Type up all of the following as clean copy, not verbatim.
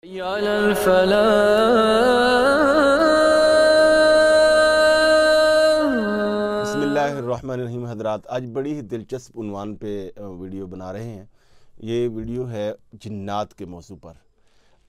बिस्मिल्लाहिर्रहमानिर्रहीम। हज़रात, आज बड़ी ही दिलचस्प उन्वान पे वीडियो बना रहे हैं। ये वीडियो है जिन्नात के मौजू पर।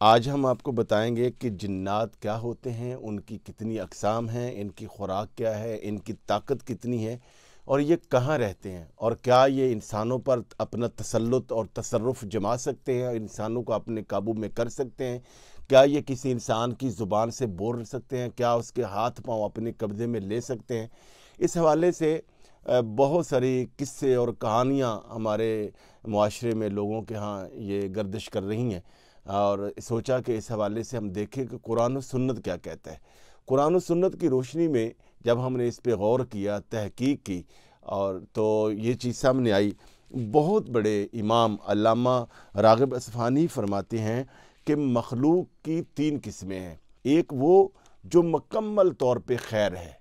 आज हम आपको बताएंगे कि जिन्नात क्या होते हैं, उनकी कितनी अक़साम हैं, इनकी खुराक क्या है, इनकी ताकत कितनी है और ये कहाँ रहते हैं, और क्या ये इंसानों पर अपना तसल्लुत और तसर्रुफ़ जमा सकते हैं, इंसानों को अपने काबू में कर सकते हैं, क्या ये किसी इंसान की ज़ुबान से बोल सकते हैं, क्या उसके हाथ पांव अपने कब्ज़े में ले सकते हैं। इस हवाले से बहुत सारी किस्से और कहानियाँ हमारे मुआशरे में लोगों के यहाँ ये गर्दिश कर रही हैं, और सोचा कि इस हवाले से हम देखें कि कुरान और सुन्नत क्या कहता है। कुरान और सुन्नत की रोशनी में जब हमने इस पे गौर किया, तहकीक की, और तो ये चीज़ सामने आई। बहुत बड़े इमाम अल्लामा राग़िब अस्फ़हानी फरमाते हैं कि मखलूक की तीन किस्में हैं। एक वो जो मुकम्मल तौर पे खैर है,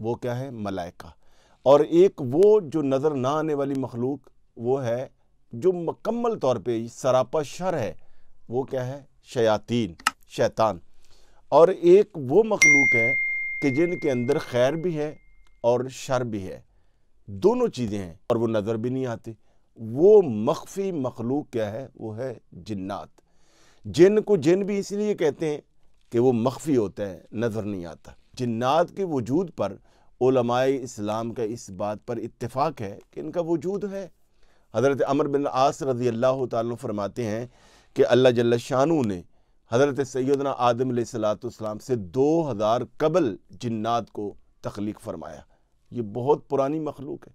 वो क्या है, मलाइका। और एक वो जो नज़र ना आने वाली मखलूक, वो है जो मुकम्मल तौर पे सरापा शर है, वो क्या है, शयातीन, शैतान। और एक वो मखलूक है कि जिनके अंदर खैर भी है और शर भी है, दोनों चीज़ें हैं, और वो नज़र भी नहीं आती। वो मख्फी मखलूक क्या है, वो है जिन्नात। जिन को जिन भी इसलिए कहते हैं कि वो मख्फी होता है, नज़र नहीं आता। जिन्नात के वजूद पर उलमाए इस्लाम का इस बात पर इत्तेफाक है कि इनका वजूद है। हज़रत अमर बिन आस रज़ी अल्लाह ताला फरमाते हैं कि अल्लाह जल्ल शानू ने हज़रत सैयदना आदम अलैहिस्सलाम से 2000 कबल जिन्नात को तख्लीक फरमाया। ये बहुत पुरानी मखलूक है।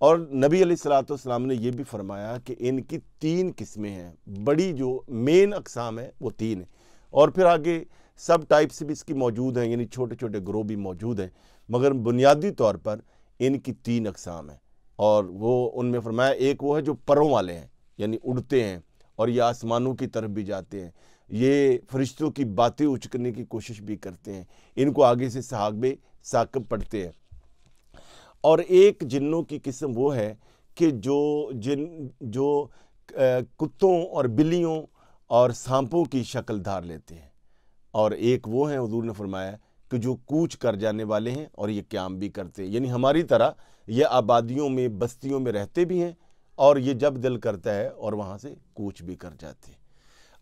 और नबी अलैहिस्सलाम ने यह भी फरमाया कि इनकी तीन किस्में हैं। बड़ी जो मेन अक़साम है वो तीन है, और फिर आगे सब टाइप्स भी इसकी मौजूद हैं, यानी छोटे छोटे ग्रोह भी मौजूद हैं, मगर बुनियादी तौर पर इनकी तीन अक़साम हैं। और वो उनमें फरमाया, एक वो है जो परों वाले हैं, यानी उड़ते हैं और ये आसमानों की तरफ भी जाते हैं, ये फरिश्तों की बातें उचकने की कोशिश भी करते हैं, इनको आगे से सहाबे साक़िब पढ़ते हैं। और एक जिन्नों की किस्म वो है कि जो कुत्तों और बिल्लियों और सांपों की शक्ल धार लेते हैं। और एक वो हैं, हुज़ूर ने फरमाया, कि जो कूच कर जाने वाले हैं और ये क़याम भी करते हैं, यानी हमारी तरह ये आबादियों में, बस्तियों में रहते भी हैं, और ये जब दिल करता है और वहाँ से कूच भी कर जाते हैं।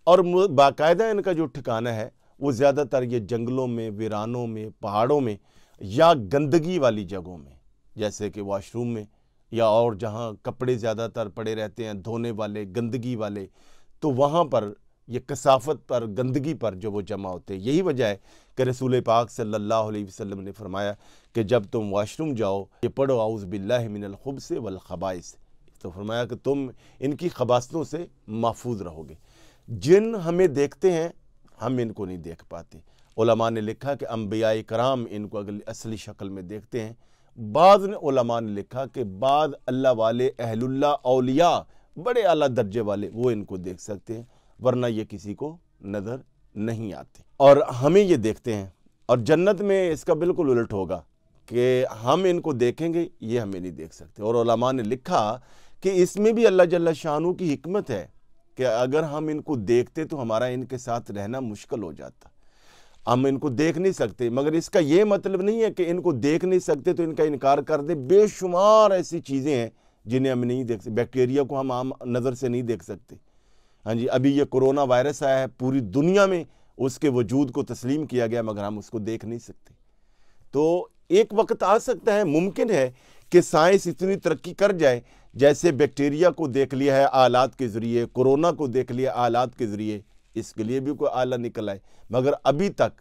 और बाकायदा इनका जो ठिकाना है वो ज़्यादातर ये जंगलों में, वीरानों में, पहाड़ों में, या गंदगी वाली जगहों में, जैसे कि वॉशरूम में, या और जहाँ कपड़े ज़्यादातर पड़े रहते हैं धोने वाले, गंदगी वाले, तो वहाँ पर ये कसाफत पर, गंदगी पर जो वो जमा होते हैं। यही वजह है कि रसूल पाक सल्लल्लाहु अलैहि वसल्लम ने फरमाया कि जब तुम वॉशरूम जाओ, ये पढ़ो औज़ु बिल्लाहि मिनल खुब्स वल खबाइस। तो फरमाया कि तुम इनकी खबासतों से महफूज रहोगे। जिन हमें देखते हैं, हम इनको नहीं देख पाते। उलमा ने लिखा कि अंबियाए कराम इनको अगली असली शक्ल में देखते हैं। बाद ने उलमा ने लिखा कि बाद अल्लाह वाले, अहलुल्लाह, औलिया, बड़े आला दर्जे वाले, वो इनको देख सकते हैं, वरना ये किसी को नज़र नहीं आते। और हमें ये देखते हैं। और जन्नत में इसका बिल्कुल उलट होगा कि हम इनको देखेंगे, ये हमें नहीं देख सकते। और उलमा ने लिखा कि इसमें भी अल्लाह जल्ल शानू की हिकमत है कि अगर हम इनको देखते तो हमारा इनके साथ रहना मुश्किल हो जाता। हम इनको देख नहीं सकते, मगर इसका ये मतलब नहीं है कि इनको देख नहीं सकते तो इनका इनकार कर दे। बेशुमार ऐसी चीज़ें हैं जिन्हें हम नहीं देख सकते। बैक्टीरिया को हम आम नज़र से नहीं देख सकते। हाँ जी, अभी ये कोरोना वायरस आया है, पूरी दुनिया में उसके वजूद को तस्लीम किया गया, मगर हम उसको देख नहीं सकते। तो एक वक्त आ सकता है, मुमकिन है कि साइंस इतनी तरक्की कर जाए, जैसे बैक्टीरिया को देख लिया है आलात के ज़रिए, कोरोना को देख लिया आलात के ज़रिए, इसके लिए भी कोई आला निकल आए। मगर अभी तक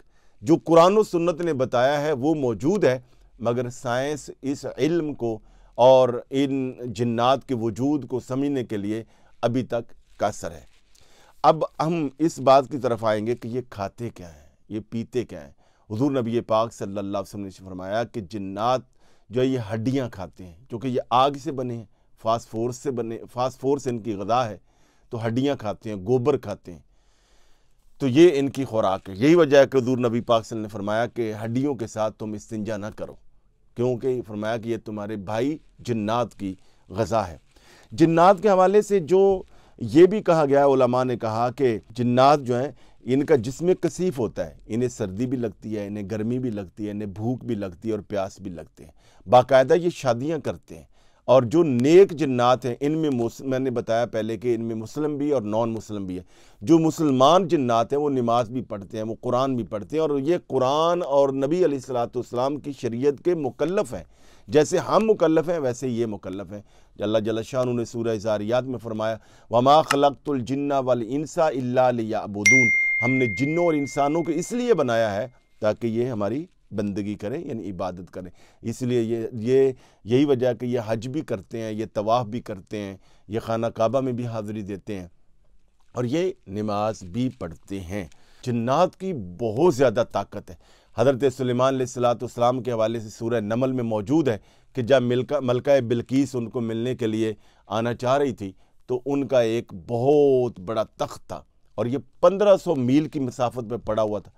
जो कुरान और सुन्नत ने बताया है वो मौजूद है, मगर साइंस इस इल्म को और इन जिन्नात के वजूद को समझने के लिए अभी तक कासर है। अब हम इस बात की तरफ आएंगे कि ये खाते क्या हैं, ये पीते क्या हैं। हुज़ूर नबी पाक सल्लल्लाहु अलैहि वसल्लम ने फरमाया कि जिन्नात जो है ये हड्डियाँ खाते हैं, क्योंकि ये आग से बने हैं, फास्फोरस से बने, फास्फोरस इनकी ग़िज़ा है, तो हड्डियाँ खाते हैं, गोबर खाते हैं, तो ये इनकी खुराक है। यही वजह है कि हुज़ूर नबी पाक सल्लल्लाहु अलैहि वसल्लम ने फरमाया कि हड्डियों के साथ तुम इस्तिंजा ना करो, क्योंकि फरमाया कि ये तुम्हारे भाई जिन्नात की ग़िज़ा है। जिन्नात के हवाले से जो ये भी कहा गया है, उलमा ने कहा कि जिन्नात जो हैं इनका जिस्म कसीफ होता है, इन्हें सर्दी भी लगती है, इन्हें गर्मी भी लगती है, इन्हें भूख भी लगती है और प्यास भी लगते हैं। बाकायदा ये शादियां करते हैं। और जो नेक जिन्नात हैं इनमें मैंने बताया पहले कि इनमें मुस्लिम भी और नॉन मुस्लिम भी है। जो मुसलमान जिन्नात हैं वो नमाज भी पढ़ते हैं, वो कुरान भी पढ़ते हैं, और ये कुरान और नबी अलैहिस्सलाम की शरीयत के मुकल्लफ हैं। जैसे हम मुकल्लफ हैं वैसे ये मुकल्लफ हैं। अल्लाह जल्ल शानु ने सूरह ज़ारियात में फरमाया, वमा खलक़तुल जिन्ना वल इंसा इल्ला लियअबुदून, हमने जिन्नों और इंसानों को इसलिए बनाया है ताकि ये हमारी बंदगी करें, यानी इबादत करें। इसलिए यही वजह कि ये हज भी करते हैं, ये तवाफ़ भी करते हैं, ये खाना काबा में भी हाज़िरी देते हैं और ये नमाज भी पढ़ते हैं। जिन्नात की बहुत ज़्यादा ताकत है। हज़रत सुलेमान अलैहिस्सलाम के हवाले से सूरह नमल में मौजूद है कि जब मलका बिल्कीस उनको मिलने के लिए आना चाह रही थी तो उनका एक बहुत बड़ा तख्त था और ये 1500 मील की मसाफत पर पड़ा हुआ था।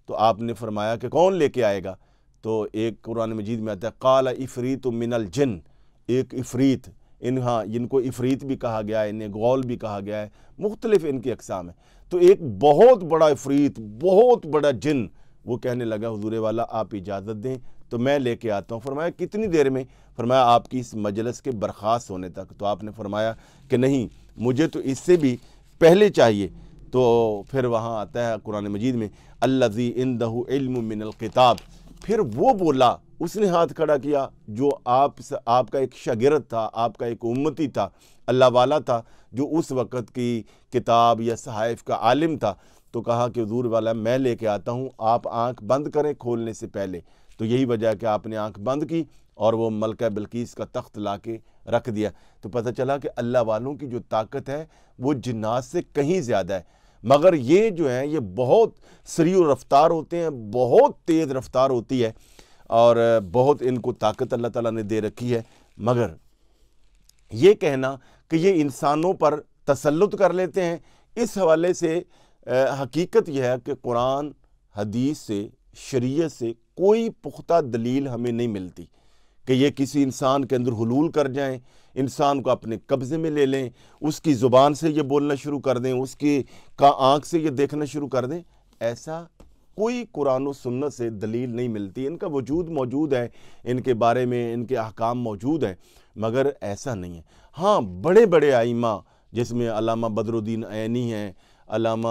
तो आपने फरमाया कि कौन लेके आएगा? तो एक कुरान मजीद में आता है, काला इफ़रीत मिनल जिन, एक इफ़रीत, इनको इफ़रीत भी कहा गया है, इन्हें गौल भी कहा गया है, मुख्तलिफ इनकी अक़साम है। तो एक बहुत बड़ा इफ़रीत, बहुत बड़ा जिन वो कहने लगा, हुजूर वाला आप इजाज़त दें तो मैं लेके आता हूँ। फरमाया कितनी देर में? फरमाया आपकी इस मजलिस के बर्खास्त होने तक। तो आपने फरमाया कि नहीं, मुझे तो इससे भी पहले चाहिए। तो फिर वहाँ आता है कुरान मजीद में, अल्लज़ी इंदहु इल्मु मिनल किताब, फिर वो बोला, उसने हाथ खड़ा किया जो आपका एक शागिर्द था, आपका एक उम्मती था, अल्लाह वाला था, जो उस वक़्त की किताब या सहाइफ का आलिम था। तो कहा कि हुजूर वाला मैं लेके आता हूँ, आप आंख बंद करें खोलने से पहले। तो यही वजह कि आपने आंख बंद की और वो मलका बिल्कीस का तख्त ला के रख दिया। तो पता चला कि अल्लाह वालों की जो ताकत है वो जिन्नात से कहीं ज़्यादा है। मगर ये जो है ये बहुत सरीउ रफ्तार होते हैं, बहुत तेज़ रफ्तार होती है और बहुत इनको ताकत अल्लाह ताला ने दे रखी है। मगर ये कहना कि ये इंसानों पर तसल्लुत कर लेते हैं, इस हवाले से हकीकत यह है कि कुरान हदीस से, शरीयत से कोई पुख्ता दलील हमें नहीं मिलती कि ये किसी इंसान के अंदर हुलूल कर जाएं, इंसान को अपने कब्ज़े में ले लें, उसकी ज़ुबान से ये बोलना शुरू कर दें, उसकी आँख से ये देखना शुरू कर दें। ऐसा कोई कुरान और सुन्नत से दलील नहीं मिलती। इनका वजूद मौजूद है, इनके बारे में इनके अहकाम मौजूद हैं, मगर ऐसा नहीं है। हाँ, बड़े बड़े आइमा जिसमें अल्लामा बदरुद्दीन ऐनी हैं, अल्लामा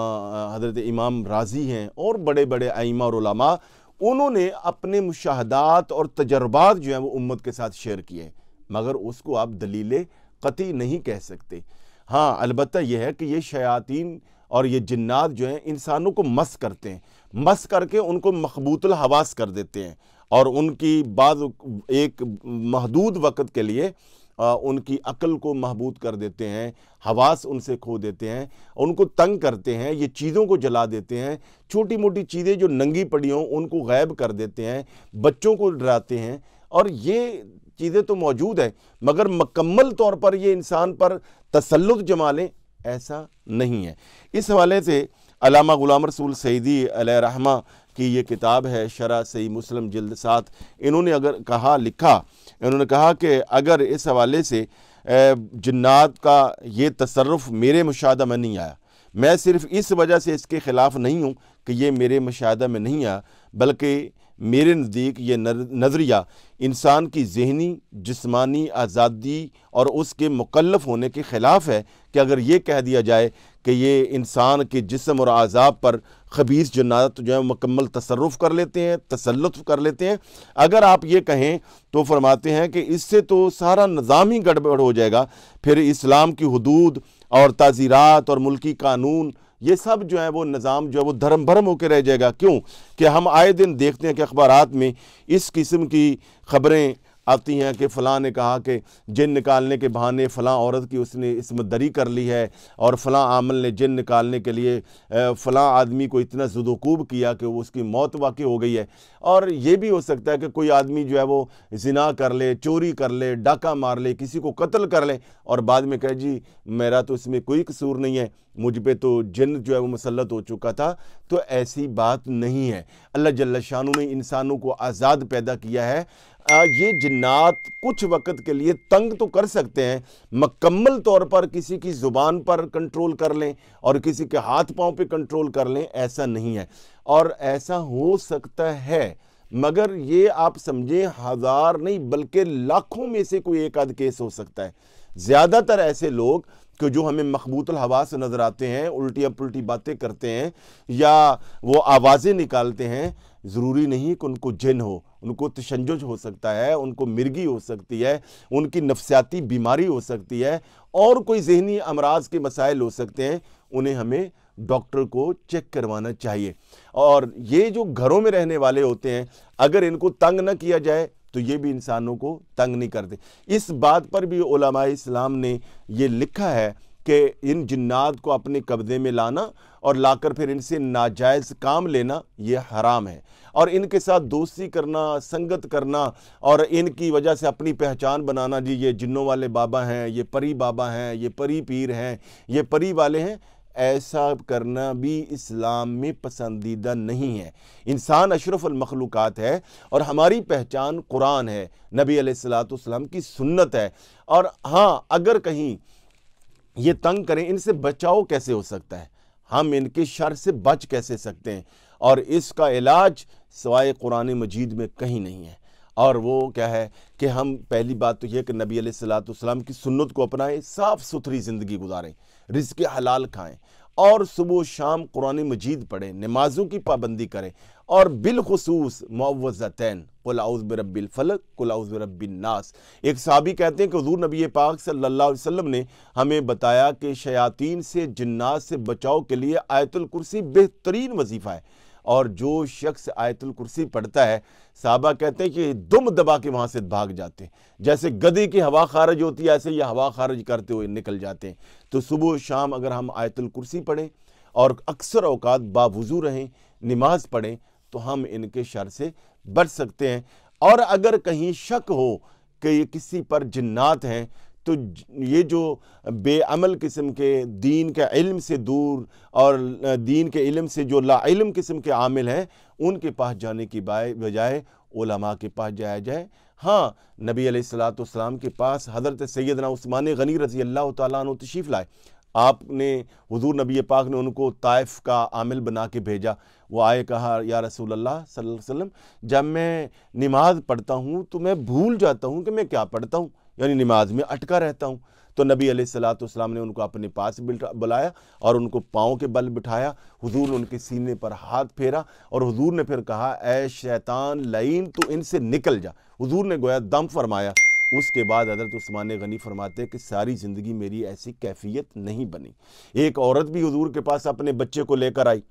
हज़रत इमाम राज़ी हैं और बड़े बड़े आइमा और उलमा, उन्होंने अपने मुशाहदात और तजर्बात जो हैं वो उम्मत के साथ शेयर किए, मगर उसको आप दलील कतई नहीं कह सकते। हाँ, अलबत्ता यह है कि ये शयातीन और ये जिन्नात जो हैं इंसानों को मस करते हैं, मस करके उनको मखबूतुल हवास कर देते हैं और उनकी बाद एक महदूद वक़्त के लिए उनकी अक्ल को महबूद कर देते हैं, हवास उनसे खो देते हैं, उनको तंग करते हैं, ये चीज़ों को जला देते हैं, छोटी मोटी चीज़ें जो नंगी पड़ी हों उनको गायब कर देते हैं, बच्चों को डराते हैं। और ये चीज़ें तो मौजूद हैं, मगर मुकम्मल तौर पर ये इंसान पर तसल्लुत जमा लें, ऐसा नहीं है। इस हवाले से अल्लामा गुलाम रसूल सईदी अलैहि रहमा की ये किताब है शरह सही मुस्लिम जिल्द 7, इन्होंने इन्होंने कहा कि अगर इस हवाले से जिन्नात का ये तसर्रुफ़ मेरे मुशाहदा में नहीं आया, मैं सिर्फ़ इस वजह से इसके ख़िलाफ़ नहीं हूँ कि ये मेरे मुशाहदा में नहीं आया, बल्कि मेरे नज़दीक ये नज़रिया इंसान की ज़हनी जिस्मानी आज़ादी और उसके मुकल्लफ़ होने के ख़िलाफ़ है कि अगर ये कह दिया जाए कि ये इंसान के जिस्म और आज़ाब पर ख़बीस जिन्नात जो है मुकम्मल तसर्रुफ़ कर लेते हैं, तसल्लुत कर लेते हैं। अगर आप ये कहें तो फरमाते हैं कि इससे तो सारा निज़ाम ही गड़बड़ हो जाएगा, फिर इस्लाम की हुदूद और ताज़ीरात और मुल्की कानून ये सब जो है वो निज़ाम जो है वो धर्म भरम होकर रह जाएगा। क्यों कि हम आए दिन देखते हैं कि अखबारात में इस किस्म की ख़बरें आती हैं कि फ़लाँ ने कहा कि जिन निकालने के बहाने फ़लाँ औरत की उसने इसमें दरी कर ली है और फ़लाँ आमल ने जिन निकालने के लिए फ़लाँ आदमी को इतना ज़ुदूक़ूब किया कि वो उसकी मौत वाक़ई हो गई है। और ये भी हो सकता है कि कोई आदमी जो है वो ज़िना कर ले, चोरी कर ले, डाका मार ले, किसी को कत्ल कर ले और बाद में कहे जी मेरा तो इसमें कोई कसूर नहीं है, मुझ पे तो जिन जो है वो मुसल्लत हो चुका था। तो ऐसी बात नहीं है। अल्लाह जल्ल शानु ने इंसानों को आज़ाद पैदा किया है, یہ جنات کچھ وقت کے لیے تنگ تو کر سکتے ہیں، مکمل طور پر کسی کی زبان پر کنٹرول کر لیں اور کسی کے ہاتھ پاؤں پہ کنٹرول کر لیں، ایسا نہیں ہے۔ اور ایسا ہو سکتا ہے، مگر یہ آپ سمجھیں ہزار نہیں بلکہ لاکھوں میں سے کوئی ایک آدھ کیس ہو سکتا ہے۔ زیادہ تر ایسے لوگ کہ جو ہمیں مخبوط الحواس نظر آتے ہیں، الٹیاں پلٹی باتیں کرتے ہیں یا وہ آوازیں نکالتے ہیں، ضروری نہیں کہ ان کو جن ہو، ان کو تشنج ہو سکتا ہے، ان کو مرگی ہو سکتی ہے، ان کی نفسیاتی بیماری ہو سکتی ہے، اور کوئی ذہنی امراض کے مسائل ہو سکتے ہیں۔ انہیں ہمیں ڈاکٹر کو چیک کروانا چاہیے۔ اور یہ جو گھروں میں رہنے والے ہوتے ہیں، اگر ان کو تنگ نہ کیا جائے تو یہ بھی انسانوں کو تنگ نہیں کرتے۔ اس بات پر بھی علماء اسلام نے یہ لکھا ہے کہ ان جنات کو اپنے قبضے میں لانا اور لا کر پھر ان سے ناجائز کام لینا یہ حرام ہے، اور ان کے ساتھ دوستی کرنا، سنگت کرنا اور ان کی وجہ سے اپنی پہچان بنانا، جی یہ جنوں والے بابا ہیں، یہ پری بابا ہیں، یہ پری پیر ہیں، یہ پری والے ہیں، ایسا کرنا بھی اسلام میں پسندیدہ نہیں ہے۔ انسان اشرف المخلوقات ہے اور ہماری پہچان قرآن ہے، نبی علیہ السلام کی سنت ہے۔ اور ہاں، اگر کہیں یہ تنگ کریں، ان سے بچاؤ کیسے ہو سکتا ہے؟ ہم ان کے شر سے بچ کیسے سکتے ہیں؟ اور اس کا علاج سوائے قرآن مجید میں کہیں نہیں ہے۔ اور وہ کیا ہے کہ ہم پہلی بات تو یہ کہ نبی علیہ السلام کی سنت کو اپنائیں، صاف ستھری زندگی گزاریں، رزق حلال کھائیں، اور صبح و شام قرآن مجید پڑھیں، نمازوں کی پابندی کریں، اور بالخصوص معوذتین، قل اعوذ برب الفلق، قل اعوذ برب الناس۔ ایک صحابی کہتے ہیں کہ حضور نبی پاک صلی اللہ علیہ وسلم نے ہمیں بتایا کہ شیاطین سے، جنات سے بچاؤ کے لیے آیت الکرسی بہترین وظیفہ ہے، اور جو شخص آیت الکرسی پڑھتا ہے، صحابہ کہتے ہیں کہ دم دبا کے وہاں سے بھاگ جاتے ہیں، جیسے گدے کی ہوا خارج ہوتی ہے ایسے یہ ہوا خارج کرتے ہوئے نکل جاتے ہیں۔ تو صبح و شام اگر ہم آیت الکرسی پڑھیں اور اکثر اوقات باوضو رہیں، نماز پڑھیں، تو ہم ان کے شر سے بچ سکتے ہیں۔ اور اگر کہیں شک ہو کہ یہ کسی پر جنات ہیں، تو یہ جو بے عمل قسم کے، دین کے علم سے دور اور دین کے علم سے جو لا علم قسم کے عامل ہیں، ان کے پاس جانے کی بجائے علماء کے پاس جایا جائے۔ ہاں، نبی علیہ السلام کے پاس حضرت سیدنا عثمان غنی رضی اللہ تعالیٰ عنہ تشریف لائے۔ آپ نے، حضور نبی پاک نے ان کو طائف کا عامل بنا کے بھیجا۔ وہ آئے، کہا یا رسول اللہ صلی اللہ علیہ وسلم، جب میں نماز پڑھتا ہوں تو میں بھول جاتا ہوں کہ میں کیا پڑھتا ہوں، یعنی نماز میں اٹکا رہتا ہوں۔ تو نبی علیہ السلام نے ان کو اپنے پاس بلایا اور ان کو پاؤں کے بل بٹھایا۔ حضور نے ان کے سینے پر ہاتھ پھیرا اور حضور نے پھر کہا، اے شیطان لعین، تو ان سے نکل جا۔ حضور نے گویا دم فرمایا۔ اس کے بعد حضرت عثمان غنی فرماتے ہیں کہ ساری زندگی میری ایسی کیفیت نہیں بنی۔ ایک عورت بھی حضور کے پاس اپنے بچے کو لے کر آئی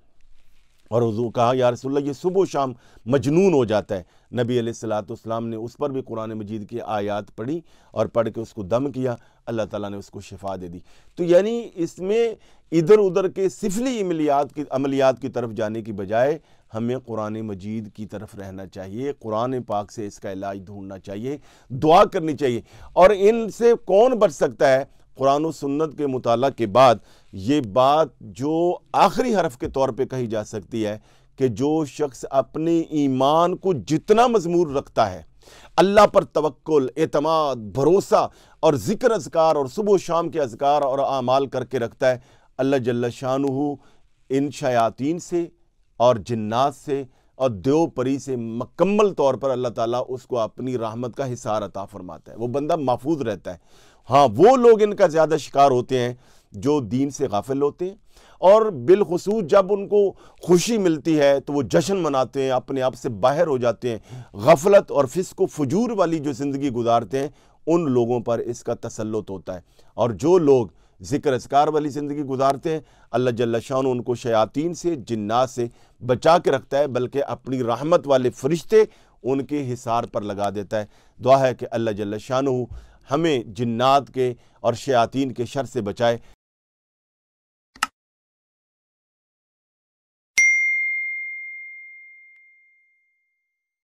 اور حضور کہا، یا رسول اللہ، یہ صبح و شام مجنون ہو جاتا ہے۔ نبی علیہ السلام نے اس پر بھی قرآن مجید کی آیات پڑھی اور پڑھ کے اس کو دم کیا، اللہ تعالیٰ نے اس کو شفا دے دی۔ تو یعنی اس میں ادھر ادھر کے سفلی عملیات کی طرف جانے کی بجائے ہمیں قرآن مجید کی طرف رہنا چاہیے، قرآن پاک سے اس کا علاج ڈھونڈنا چاہیے، دعا کرنی چاہیے۔ اور ان سے کون بچ سکتا ہے؟ قرآن و سنت کے مطالعہ کے بعد یہ بات جو آخری حرف کے طور پہ کہی جا سکتی ہے کہ جو شخص اپنے ایمان کو جتنا مضمور رکھتا ہے، اللہ پر توکل، اعتماد، بھروسہ اور ذکر اذکار اور صبح و شام کے اذکار اور اعمال کر کے رکھتا ہے، اللہ جل شانہ ان شیاطین سے اور جنات سے اور دیو پری سے مکمل طور پر اللہ تعالیٰ اس کو اپنی رحمت کا حصار عطا فرماتا ہے، وہ بندہ محفوظ رہتا ہے۔ ہاں، وہ لوگ ان کا زیادہ شکار ہوتے ہیں جو دین سے غافل ہوتے ہیں، اور بالخصوص جب ان کو خوشی ملتی ہے تو وہ جشن مناتے ہیں، اپنے آپ سے باہر ہو جاتے ہیں، غفلت اور فسق و فجور والی جو زندگی گزارتے ہیں، ان لوگوں پر اس کا تسلط ہوتا ہے۔ اور جو لوگ ذکر اذکار والی زندگی گزارتے ہیں، اللہ جل شانہ ان کو شیاطین سے، جنات سے بچا کے رکھتا ہے، بلکہ اپنی رحمت والے فرشتے ان کے حصار پر لگا دیتا ہے۔ دعا ہے کہ اللہ جل شانہ ہمیں جنات کے اور شیاطین کے شر سے بچائے۔